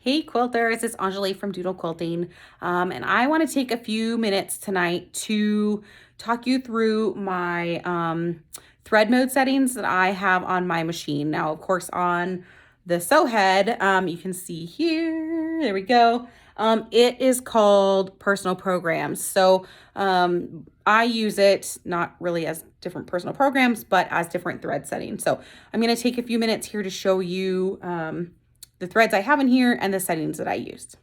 Hey quilters, it's Anjali from Doodle Quilting, and I want to take a few minutes tonight to talk you through my thread mode settings that I have on my machine. Now, of course, on the sew head, you can see here, there we go. It is called personal programs. So I use it not really as different personal programs, but as different thread settings. So I'm going to take a few minutes here to show you the threads I have in here and the settings that I used.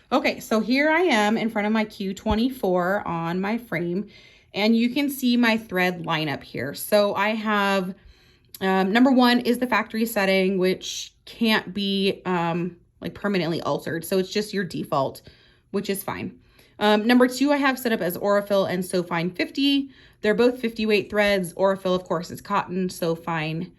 Okay, so here I am in front of my Q24 on my frame, and you can see my thread lineup here. So I have, number one is the factory setting, which can't be like permanently altered. So it's just your default, which is fine. Number two, I have set up as Aurifil and Sew Fine 50. They're both 50 weight threads. Aurifil, of course, is cotton. Sew Fine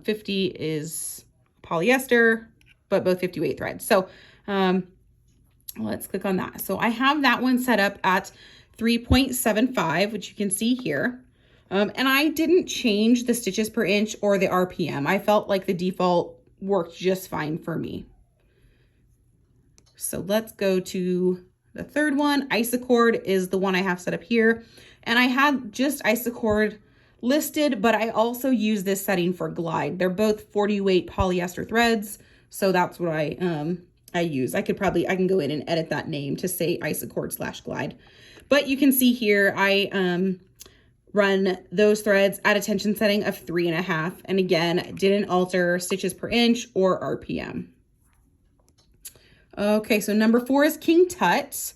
50 is polyester, but both 50 weight threads. So let's click on that. So I have that one set up at 3.75, which you can see here. And I didn't change the stitches per inch or the RPM. I felt like the default worked just fine for me. So let's go to the third one. Isocord is the one I have set up here. And I had just Isocord listed, but I also use this setting for glide. They're both 40 weight polyester threads. So that's what I use. I can go in and edit that name to say Isocord/glide. But you can see here, I run those threads at a tension setting of 3.5. And again, didn't alter stitches per inch or RPM. Okay, so number 4 is King Tut.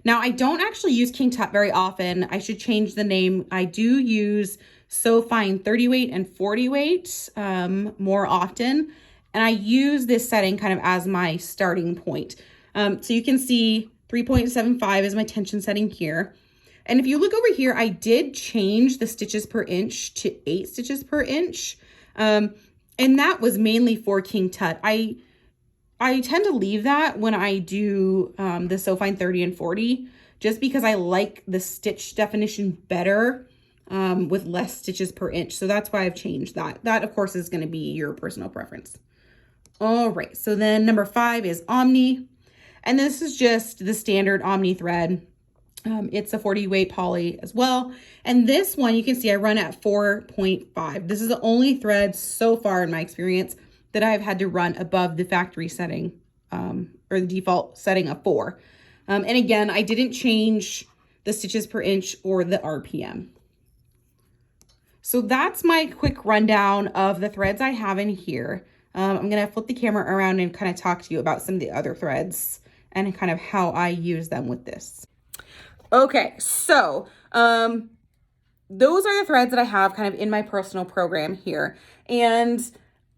Now I don't actually use King Tut very often. I should change the name. I do use Sew Fine 30 weight and 40 weight more often. And I use this setting kind of as my starting point. So you can see 3.75 is my tension setting here. And if you look over here, I did change the stitches per inch to 8 stitches per inch. And that was mainly for King Tut. I tend to leave that when I do the Sew Fine 30 and 40, just because I like the stitch definition better with less stitches per inch. So that's why I've changed that. That, of course, is going to be your personal preference. All right, so then number 5 is Omni. And this is just the standard Omni thread. It's a 40 weight poly as well. And this one, you can see I run at 4.5. This is the only thread so far in my experience that I've had to run above the factory setting or the default setting of 4. And again, I didn't change the stitches per inch or the RPM. So that's my quick rundown of the threads I have in here. I'm going to flip the camera around and kind of talk to you about some of the other threads and kind of how I use them with this. Okay, so those are the threads that I have kind of in my personal program here. And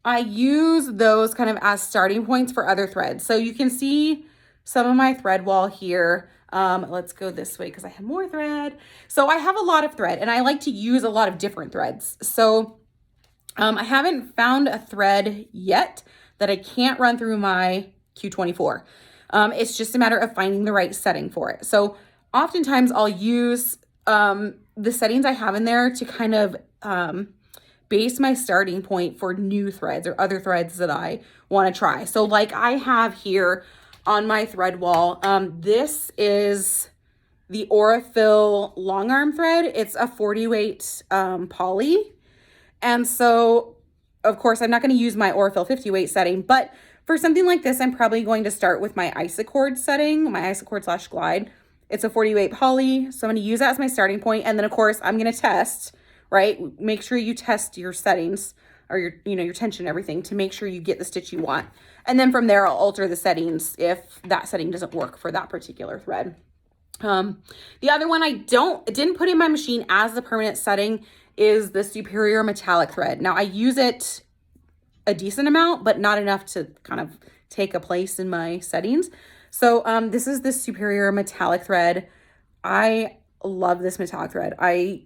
I use those kind of as starting points for other threads. So you can see some of my thread wall here. Let's go this way because I have more thread. So I have a lot of thread and I like to use a lot of different threads. So I haven't found a thread yet that I can't run through my Q24. It's just a matter of finding the right setting for it. So oftentimes I'll use the settings I have in there to kind of base my starting point for new threads or other threads that I want to try. So like I have here on my thread wall, this is the Aurifil long arm thread. It's a 40 weight poly. And so, of course, I'm not going to use my Aurifil 50 weight setting, but for something like this, I'm probably going to start with my Isocord setting, my Isocord/glide. It's a 40 weight poly, so I'm going to use that as my starting point. And then, of course, I'm going to test, right? Make sure you test your settings or your tension and everything to make sure you get the stitch you want. And then from there, I'll alter the settings if that setting doesn't work for that particular thread. The other one I didn't put in my machine as the permanent setting is the Superior metallic thread. Now I use it a decent amount, but not enough to kind of take a place in my settings. So this is the Superior metallic thread. I love this metallic thread. I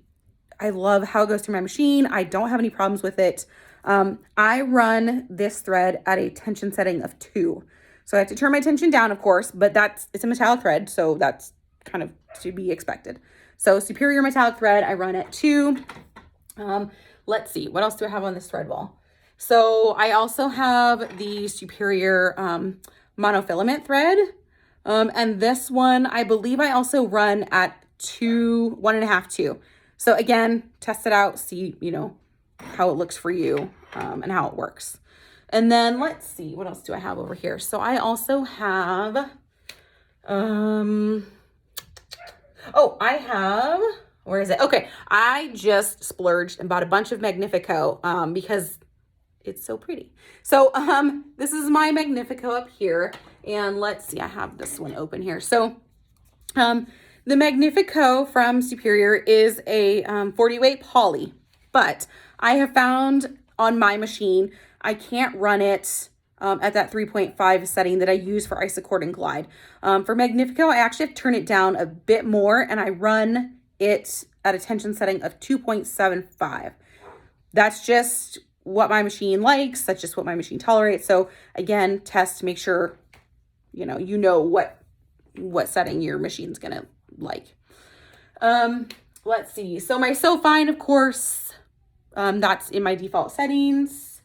love how it goes through my machine. I don't have any problems with it. I run this thread at a tension setting of 2. So I have to turn my tension down, of course, but it's a metallic thread, so that's kind of to be expected. So Superior metallic thread, I run at 2. Let's see, what else do I have on this thread wall? So I also have the Superior monofilament thread. And this one, I believe I also run at 1.5, 2. So again, test it out, see, you know, how it looks for you and how it works. And then let's see, what else do I have over here? So I also have, where is it? Okay, I just splurged and bought a bunch of Magnifico because it's so pretty. So this is my Magnifico up here. And let's see, I have this one open here. So the Magnifico from Superior is a 40 weight poly, but I have found on my machine, I can't run it at that 3.5 setting that I use for Isocord and Glide. For Magnifico, I actually have to turn it down a bit more, and I run it at a tension setting of 2.75. That's just what my machine likes. That's just what my machine tolerates. So again, test to make sure, you know what setting your machine's gonna like. Let's see. So my So Fine, of course, that's in my default settings.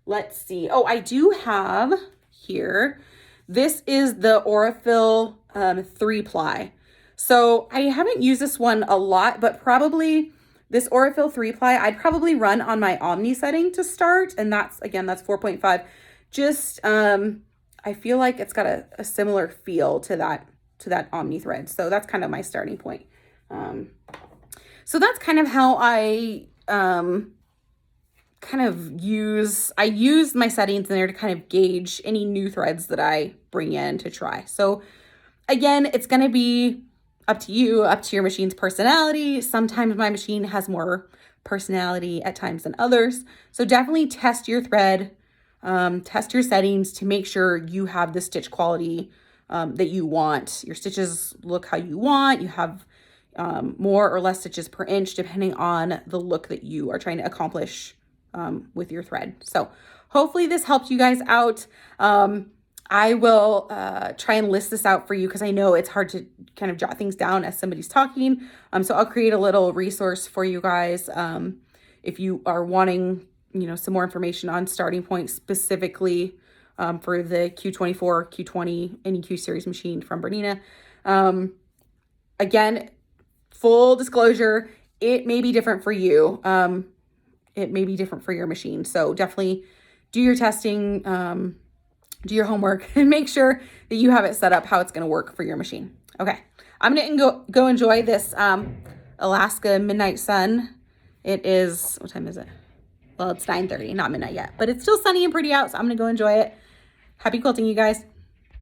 Let's see. Oh, I do have here, this is the Aurifil 3-ply. So I haven't used this one a lot, but probably this Aurifil 3-ply, I'd probably run on my Omni setting to start. And that's 4.5. Just, I feel like it's got a similar feel to that Omni thread. So that's kind of my starting point. So that's kind of how I use my settings in there to kind of gauge any new threads that I bring in to try. So again, it's going to be up to you, up to your machine's personality. Sometimes my machine has more personality at times than others. So definitely test your thread, test your settings to make sure you have the stitch quality that you want. Your stitches look how you want. You have more or less stitches per inch depending on the look that you are trying to accomplish with your thread. So hopefully this helped you guys out. I will try and list this out for you because I know it's hard to kind of jot things down as somebody's talking. So I'll create a little resource for you guys if you are wanting, some more information on starting point specifically for the Q24, Q20, any Q series machine from Bernina. Again, full disclosure, it may be different for you. It may be different for your machine. So definitely do your testing, do your homework, and make sure that you have it set up how it's going to work for your machine. Okay, I'm going to go enjoy this Alaska Midnight Sun. It is, what time is it? Well, it's 9:30, not midnight yet, but it's still sunny and pretty out, so I'm going to go enjoy it. Happy quilting, you guys.